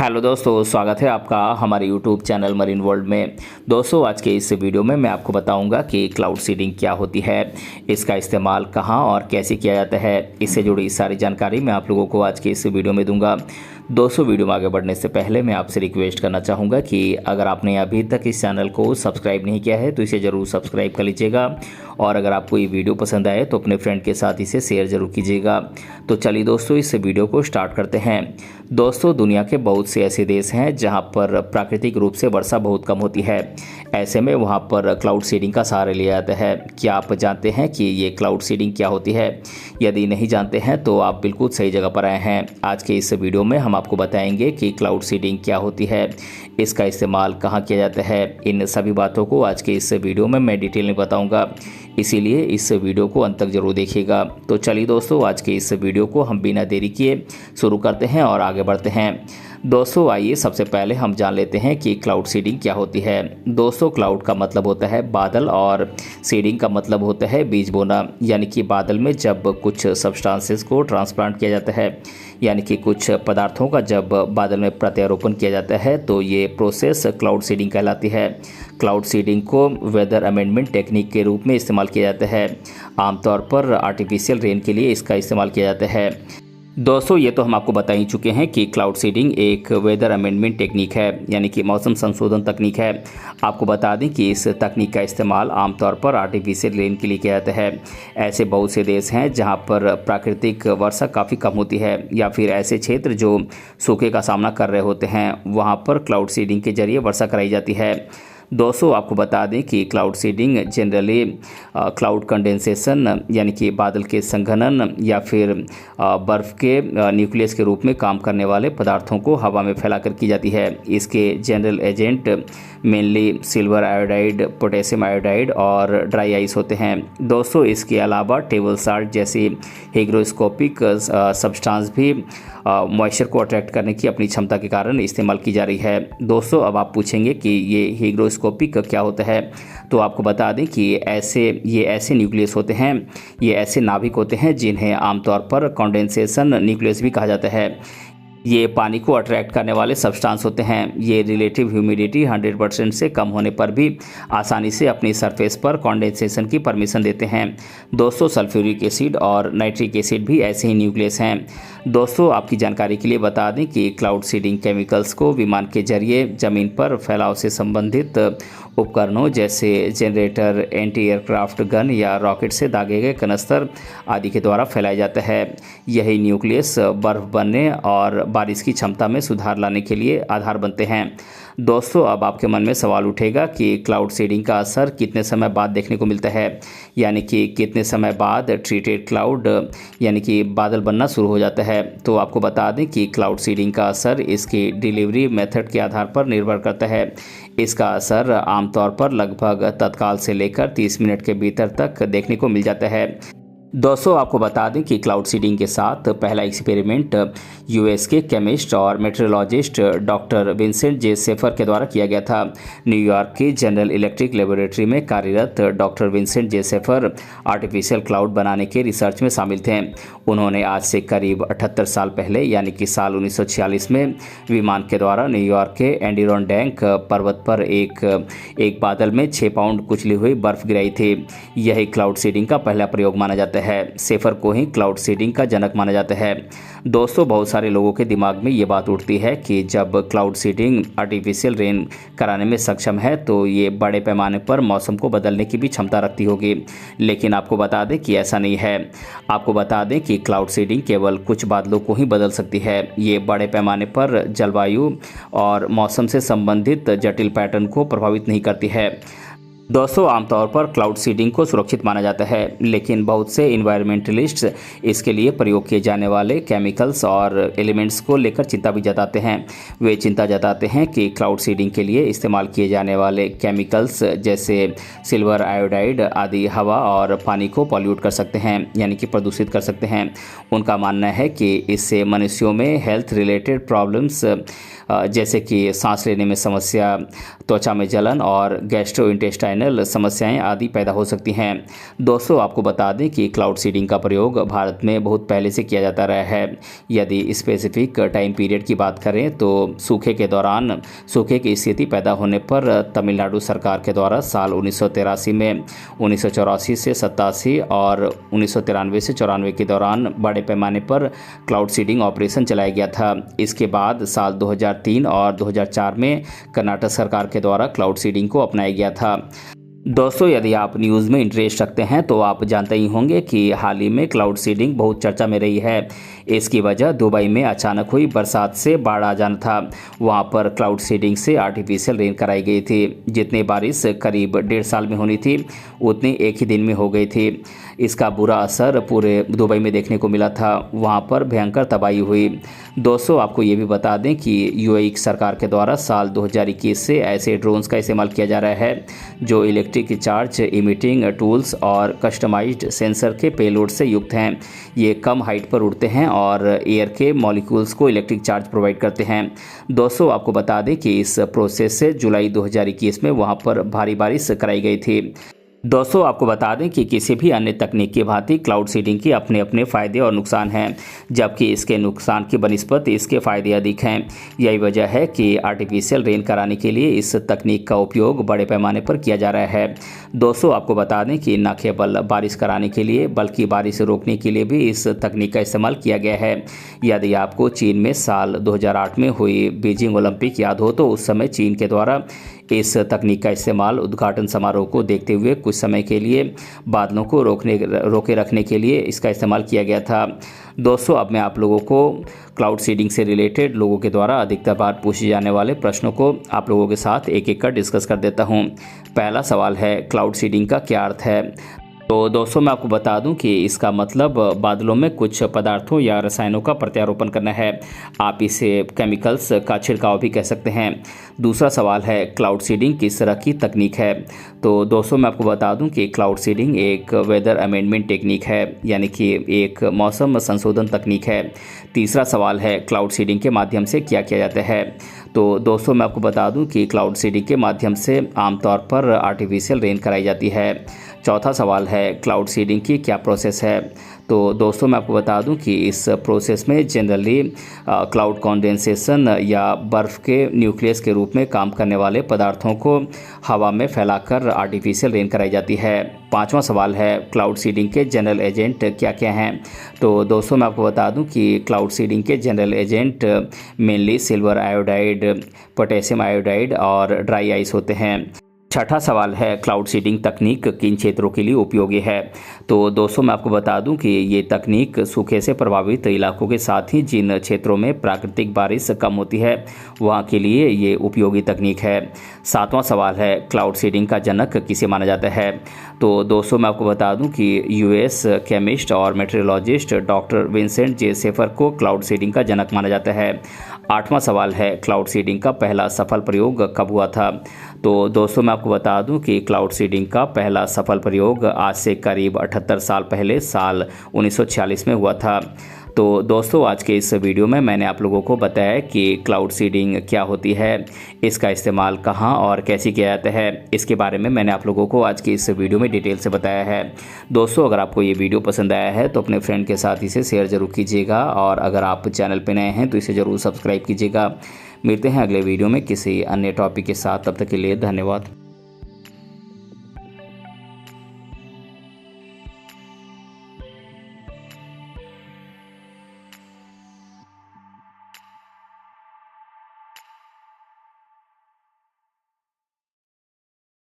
Hello दोस्तों, स्वागत है आपका हमारे यूट्यूब चैनल मरीन वर्ल्ड में। दोस्तों, आज के इस वीडियो में मैं आपको बताऊंगा कि क्लाउड सीडिंग क्या होती है, इसका इस्तेमाल कहां और कैसे किया जाता है। इससे जुड़ी सारी जानकारी मैं आप लोगों को आज के इस वीडियो में दूंगा। दोस्तों, वीडियो में आगे बढ़ने से पहले मैं आपसे रिक्वेस्ट करना चाहूँगा कि अगर आपने अभी तक इस चैनल को सब्सक्राइब नहीं किया है तो इसे ज़रूर सब्सक्राइब कर लीजिएगा, और अगर आपको ये वीडियो पसंद आए तो अपने फ्रेंड के साथ इसे शेयर ज़रूर कीजिएगा। तो चलिए दोस्तों, इस वीडियो को स्टार्ट करते हैं। दोस्तों, दुनिया के बहुत से ऐसे देश हैं जहां पर प्राकृतिक रूप से वर्षा बहुत कम होती है। ऐसे में वहां पर क्लाउड सीडिंग का सहारा लिया जाता है। क्या आप जानते हैं कि ये क्लाउड सीडिंग क्या होती है? यदि नहीं जानते हैं तो आप बिल्कुल सही जगह पर आए हैं। आज के इस वीडियो में हम आपको बताएंगे कि क्लाउड सीडिंग क्या होती है, इसका इस्तेमाल कहाँ किया जाता है। इन सभी बातों को आज के इस वीडियो में मैं डिटेल में बताऊँगा, इसीलिए इस वीडियो को अंत तक जरूर देखिएगा। तो चलिए दोस्तों, आज के इस वीडियो को हम बिना देरी किए शुरू करते हैं और आगे बढ़ते हैं। दोस्तों, आइए सबसे पहले हम जान लेते हैं कि क्लाउड सीडिंग क्या होती है। दोस्तों, क्लाउड का मतलब होता है बादल और सीडिंग का मतलब होता है बीज बोना। यानी कि बादल में जब कुछ सब्सटेंसेस को ट्रांसप्लांट किया जाता है, यानी कि कुछ पदार्थों का जब बादल में प्रत्यारोपण किया जाता है तो ये प्रोसेस क्लाउड सीडिंग कहलाती है। क्लाउड सीडिंग को वेदर अमेंडमेंट टेक्निक के रूप में इस्तेमाल किया जाता है। आमतौर पर आर्टिफिशियल रेन के लिए इसका इस्तेमाल किया जाता है। दोस्तों, ये तो हम आपको बता ही चुके हैं कि क्लाउड सीडिंग एक वेदर अमेंडमेंट टेक्निक है, यानी कि मौसम संशोधन तकनीक है। आपको बता दें कि इस तकनीक का इस्तेमाल आमतौर पर आर्टिफिशियल रेन के लिए किया जाता है। ऐसे बहुत से देश हैं जहां पर प्राकृतिक वर्षा काफ़ी कम होती है, या फिर ऐसे क्षेत्र जो सूखे का सामना कर रहे होते हैं, वहाँ पर क्लाउड सीडिंग के जरिए वर्षा कराई जाती है। दोस्तों, आपको बता दें कि cloud seeding generally cloud condensation यानी कि बादल के संघनन या फिर बर्फ़ के न्यूक्लियस के रूप में काम करने वाले पदार्थों को हवा में फैलाकर की जाती है। इसके general agent mainly silver iodide, potassium iodide और ड्राई आइस होते हैं। दोस्तों, इसके अलावा टेबल साल्ट जैसी हिग्रोस्कोपिक सब्सटेंस भी मॉइस्चर को अट्रैक्ट करने की अपनी क्षमता के कारण इस्तेमाल की जा रही है। दोस्तों, अब आप पूछेंगे कि ये हिग्रोस्कोपिक क्या होता है, तो आपको बता दें कि ये ऐसे न्यूक्लियस होते हैं, ये ऐसे नाभिक होते हैं जिन्हें आमतौर पर कंडेंसेशन न्यूक्लियस भी कहा जाता है। ये पानी को अट्रैक्ट करने वाले सब्सटेंस होते हैं। ये रिलेटिव ह्यूमिडिटी 100% से कम होने पर भी आसानी से अपनी सरफेस पर कंडेंसेशन की परमिशन देते हैं। दोस्तों, सल्फ्यूरिक एसिड और नाइट्रिक एसिड भी ऐसे ही न्यूक्लियस हैं। दोस्तों, आपकी जानकारी के लिए बता दें कि क्लाउड सीडिंग केमिकल्स को विमान के जरिए ज़मीन पर फैलाव से संबंधित उपकरणों जैसे जनरेटर, एंटी एयरक्राफ्ट गन या रॉकेट से दागे गए कनस्तर आदि के द्वारा फैलाया जाता है। यही न्यूक्लियस बर्फ़ बनने और बारिश की क्षमता में सुधार लाने के लिए आधार बनते हैं। दोस्तों, अब आपके मन में सवाल उठेगा कि क्लाउड सीडिंग का असर कितने समय बाद देखने को मिलता है, यानी कि कितने समय बाद ट्रीटेड क्लाउड यानी कि बादल बनना शुरू हो जाता है। तो आपको बता दें कि क्लाउड सीडिंग का असर इसकी डिलीवरी मेथड के आधार पर निर्भर करता है। इसका असर आमतौर पर लगभग तत्काल से लेकर 30 मिनट के भीतर तक देखने को मिल जाता है। दोस्तों, आपको बता दें कि क्लाउड सीडिंग के साथ पहला एक्सपेरिमेंट यूएस के केमिस्ट और मेट्रोलॉजिस्ट डॉक्टर विंसेंट जे सेफर के द्वारा किया गया था। न्यूयॉर्क की जनरल इलेक्ट्रिक लेबोरेटरी में कार्यरत डॉक्टर विंसेंट जे सेफर आर्टिफिशियल क्लाउड बनाने के रिसर्च में शामिल थे। उन्होंने आज से करीब 78 साल पहले यानी कि साल 1946 में विमान के द्वारा न्यूयॉर्क के एडिरोनडैक पर्वत पर एक बादल में 6 पाउंड कुचली हुई बर्फ गिराई थी। यही क्लाउड सीडिंग का पहला प्रयोग माना जाता है। सेफर को ही क्लाउड सीडिंग का जनक माना जाता है। दोस्तों, बहुत सारे लोगों के दिमाग में ये बात उठती है कि जब क्लाउड सीडिंग आर्टिफिशियल रेन कराने में सक्षम है तो ये बड़े पैमाने पर मौसम को बदलने की भी क्षमता रखती होगी, लेकिन आपको बता दें कि ऐसा नहीं है। आपको बता दें कि क्लाउड सीडिंग केवल कुछ बादलों को ही बदल सकती है। ये बड़े पैमाने पर जलवायु और मौसम से संबंधित जटिल पैटर्न को प्रभावित नहीं करती है। दोस्तों, आमतौर पर क्लाउड सीडिंग को सुरक्षित माना जाता है, लेकिन बहुत से इन्वायरमेंटलिस्ट्स इसके लिए प्रयोग किए जाने वाले केमिकल्स और एलिमेंट्स को लेकर चिंता भी जताते हैं। वे चिंता जताते हैं कि क्लाउड सीडिंग के लिए इस्तेमाल किए जाने वाले केमिकल्स जैसे सिल्वर आयोडाइड आदि हवा और पानी को पॉल्यूट कर सकते हैं, यानी कि प्रदूषित कर सकते हैं। उनका मानना है कि इससे मनुष्यों में हेल्थ रिलेटेड प्रॉब्लम्स जैसे कि सांस लेने में समस्या, त्वचा में जलन और गैस्ट्रोइंटेस्टाइनल समस्याएं आदि पैदा हो सकती हैं। दोस्तों, आपको बता दें कि क्लाउड सीडिंग का प्रयोग भारत में बहुत पहले से किया जाता रहा है। यदि स्पेसिफिक टाइम पीरियड की बात करें तो सूखे के दौरान सूखे की स्थिति पैदा होने पर तमिलनाडु सरकार के द्वारा साल 1983 में, 1984 से 87 और 1993 से 94 के दौरान बड़े पैमाने पर क्लाउड सीडिंग ऑपरेशन चलाया गया था। इसके बाद साल 2003 और 2004 में कर्नाटक सरकार के द्वारा क्लाउड सीडिंग को अपनाया गया था। दोस्तों, यदि आप न्यूज़ में इंटरेस्ट रखते हैं तो आप जानते ही होंगे कि हाल ही में क्लाउड सीडिंग बहुत चर्चा में रही है। इसकी वजह दुबई में अचानक हुई बरसात से बाढ़ आ जाना था। वहां पर क्लाउड सीडिंग से आर्टिफिशियल रेन कराई गई थी। जितनी बारिश करीब 1.5 साल में होनी थी उतनी एक ही दिन में हो गई थी। इसका बुरा असर पूरे दुबई में देखने को मिला था। वहां पर भयंकर तबाही हुई। दोस्तों, आपको ये भी बता दें कि यूएई सरकार के द्वारा साल 2021 से ऐसे ड्रोन्स का इस्तेमाल किया जा रहा है जो इलेक्ट्रिक चार्ज इमिटिंग टूल्स और कस्टमाइज्ड सेंसर के पेलोड से युक्त हैं। ये कम हाइट पर उड़ते हैं और एयर के मॉलिक्यूल्स को इलेक्ट्रिक चार्ज प्रोवाइड करते हैं। दोस्तों, आपको बता दें कि इस प्रोसेस से जुलाई 2021 में वहां पर भारी बारिश कराई गई थी। दोस्तों, आपको बता दें कि किसी भी अन्य तकनीक की भांति क्लाउड सीडिंग के अपने अपने फ़ायदे और नुकसान हैं, जबकि इसके नुकसान की बनिस्बत इसके फ़ायदे अधिक हैं। यही वजह है कि आर्टिफिशियल रेन कराने के लिए इस तकनीक का उपयोग बड़े पैमाने पर किया जा रहा है। दोस्तों, आपको बता दें कि न केवल बारिश कराने के लिए बल्कि बारिश रोकने के लिए भी इस तकनीक का इस्तेमाल किया गया है। यदि आपको चीन में साल 2008 में हुई बीजिंग ओलंपिक याद हो तो उस समय चीन के द्वारा इस तकनीक का इस्तेमाल उद्घाटन समारोह को देखते हुए कुछ समय के लिए बादलों को रोके रखने के लिए इसका इस्तेमाल किया गया था। दोस्तों, अब मैं आप लोगों को क्लाउड सीडिंग से रिलेटेड लोगों के द्वारा अधिकतर बार पूछे जाने वाले प्रश्नों को आप लोगों के साथ एक एक कर डिस्कस कर देता हूं। पहला सवाल है, क्लाउड सीडिंग का क्या अर्थ है? तो दोस्तों, मैं आपको बता दूं कि इसका मतलब बादलों में कुछ पदार्थों या रसायनों का प्रत्यारोपण करना है। आप इसे केमिकल्स का छिड़काव भी कह सकते हैं। दूसरा सवाल है, क्लाउड सीडिंग किस तरह की तकनीक है? तो दोस्तों, मैं आपको बता दूं कि क्लाउड सीडिंग एक वेदर अमेंडमेंट टेक्निक है, यानी कि एक मौसम संशोधन तकनीक है। तीसरा सवाल है, क्लाउड सीडिंग के माध्यम से क्या किया जाता है? तो दोस्तों, मैं आपको बता दूं कि क्लाउड सीडिंग के माध्यम से आमतौर पर आर्टिफिशियल रेन कराई जाती है। चौथा सवाल है, क्लाउड सीडिंग की क्या प्रोसेस है? तो दोस्तों, मैं आपको बता दूं कि इस प्रोसेस में जनरली क्लाउड कंडेंसेशन या बर्फ़ के न्यूक्लियस के रूप में काम करने वाले पदार्थों को हवा में फैलाकर आर्टिफिशियल रेन कराई जाती है। पांचवा सवाल है, क्लाउड सीडिंग के जनरल एजेंट क्या क्या हैं? तो दोस्तों, मैं आपको बता दूं कि क्लाउड सीडिंग के general agent mainly silver iodide, potassium iodide और ड्राई आइस होते हैं। छठा सवाल है, क्लाउड सीडिंग तकनीक किन क्षेत्रों के लिए उपयोगी है? तो दोस्तों, मैं आपको बता दूं कि ये तकनीक सूखे से प्रभावित इलाकों के साथ ही जिन क्षेत्रों में प्राकृतिक बारिश कम होती है वहां के लिए ये उपयोगी तकनीक है। सातवां सवाल है, क्लाउड सीडिंग का जनक किसे माना जाता है? तो दोस्तों, मैं आपको बता दूं कि यूएस केमिस्ट और मेट्रोलॉजिस्ट डॉक्टर विंसेंट जे शेफर को क्लाउड सीडिंग का जनक माना जाता है। आठवां सवाल है, क्लाउड सीडिंग का पहला सफल प्रयोग कब हुआ था? तो दोस्तों, मैं आपको बता दूं कि क्लाउड सीडिंग का पहला सफल प्रयोग आज से करीब 78 साल पहले साल 1946 में हुआ था। तो दोस्तों, आज के इस वीडियो में मैंने आप लोगों को बताया कि क्लाउड सीडिंग क्या होती है, इसका इस्तेमाल कहां और कैसे किया जाता है। इसके बारे में मैंने आप लोगों को आज की इस वीडियो में डिटेल से बताया है। दोस्तों, अगर आपको ये वीडियो पसंद आया है तो अपने फ्रेंड के साथ इसे शेयर ज़रूर कीजिएगा और अगर आप चैनल पर नए हैं तो इसे ज़रूर सब्सक्राइब कीजिएगा। मिलते हैं अगले वीडियो में किसी अन्य टॉपिक के साथ। तब तक के लिए धन्यवाद।